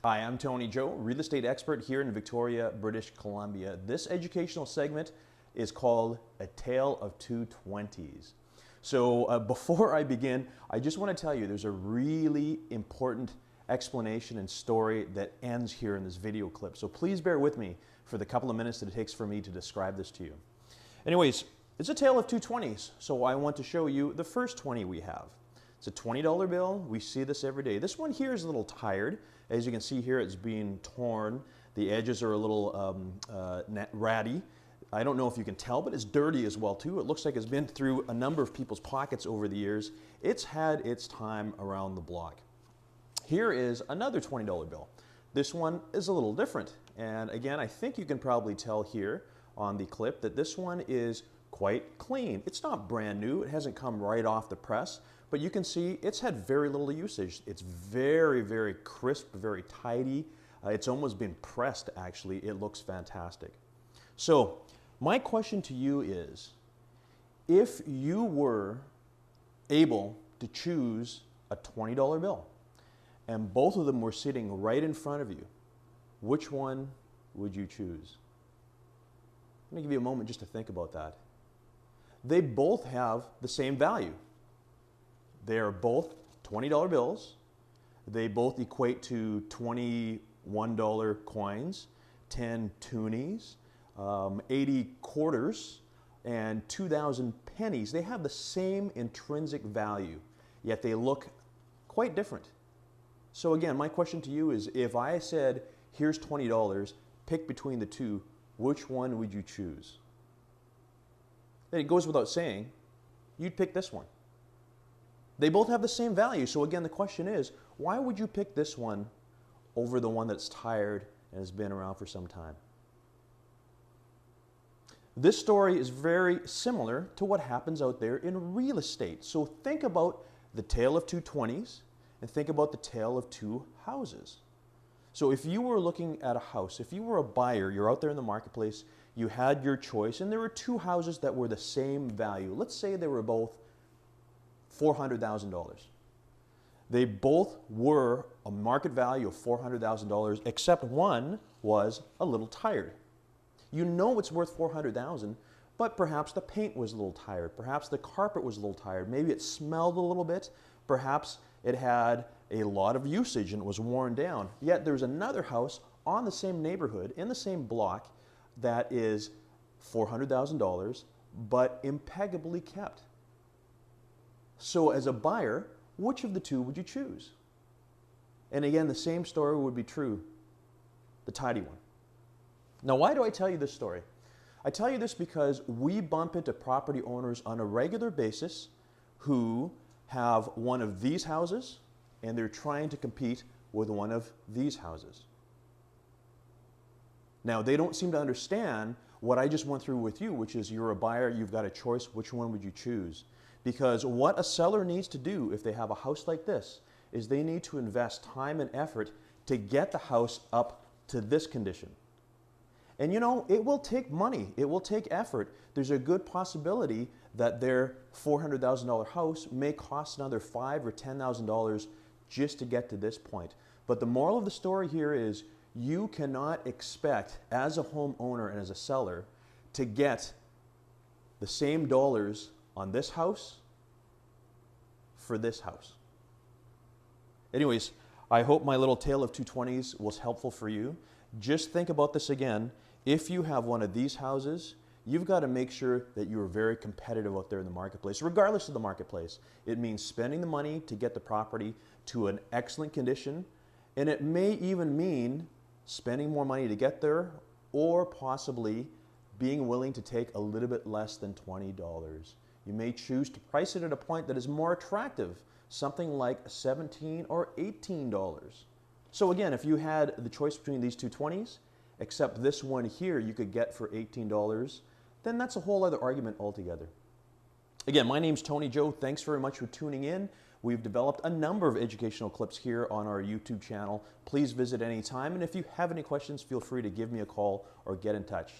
Hi, I'm Tony Joe, real estate expert here in Victoria, British Columbia. This educational segment is called A Tale of Two Twenties. So before I begin, I just want to tell you there's a really important explanation and story that ends here in this video clip. So please bear with me for the couple of minutes that it takes for me to describe this to you. Anyways, it's a tale of two 20s, so I want to show you the first 20 we have. It's a $20 bill. We see this every day. This one here is a little tired. As you can see here, it's being torn. The edges are a little ratty. I don't know if you can tell, but it's dirty as well too. It looks like it's been through a number of people's pockets over the years. It's had its time around the block. Here is another $20 bill. This one is a little different. And again, I think you can probably tell here on the clip that this one is quite clean. It's not brand new. It hasn't come right off the press, but you can see it's had very little usage. It's very, very crisp, very tidy. It's almost been pressed, actually. It looks fantastic. So my question to you is, if you were able to choose a $20 bill and both of them were sitting right in front of you, which one would you choose? I'm going to give you a moment just to think about that. They both have the same value. They are both $20 bills. They both equate to $21 coins, 10 toonies, 80 quarters, and 2,000 pennies. They have the same intrinsic value, yet they look quite different. So again, my question to you is, if I said, here's $20, pick between the two, which one would you choose? Then it goes without saying, you'd pick this one. They both have the same value. So again, the question is, why would you pick this one over the one that's tired and has been around for some time? This story is very similar to what happens out there in real estate. So think about the tale of two 20s and think about the tale of two houses. So if you were looking at a house, if you were a buyer, you're out there in the marketplace, you had your choice, and there were two houses that were the same value. Let's say they were both $400,000. They both were a market value of $400,000, except one was a little tired. You know it's worth $400,000, but perhaps the paint was a little tired. Perhaps the carpet was a little tired. Maybe it smelled a little bit. Perhaps it had a lot of usage and it was worn down. Yet there's another house on the same neighborhood, in the same block, that is $400,000, but impeccably kept. So as a buyer, which of the two would you choose? And again, the same story would be true, the tidy one. Now, why do I tell you this story? I tell you this because we bump into property owners on a regular basis who have one of these houses and they're trying to compete with one of these houses. Now, they don't seem to understand what I just went through with you, which is you're a buyer, you've got a choice, which one would you choose? Because what a seller needs to do if they have a house like this is they need to invest time and effort to get the house up to this condition. And you know, it will take money, it will take effort. There's a good possibility that their $400,000 house may cost another $5,000 or $10,000 just to get to this point. But the moral of the story here is you cannot expect, as a homeowner and as a seller, to get the same dollars on this house for this house. Anyways, I hope my little tale of two 20s was helpful for you. Just think about this again. If you have one of these houses, you've got to make sure that you're very competitive out there in the marketplace, regardless of the marketplace. It means spending the money to get the property to an excellent condition, and it may even mean spending more money to get there, or possibly being willing to take a little bit less than $20. You may choose to price it at a point that is more attractive, something like $17 or $18. So again, if you had the choice between these two 20s, except this one here you could get for $18, then that's a whole other argument altogether. Again, my name's Tony Joe. Thanks very much for tuning in. We've developed a number of educational clips here on our YouTube channel. Please visit anytime, and if you have any questions, feel free to give me a call or get in touch.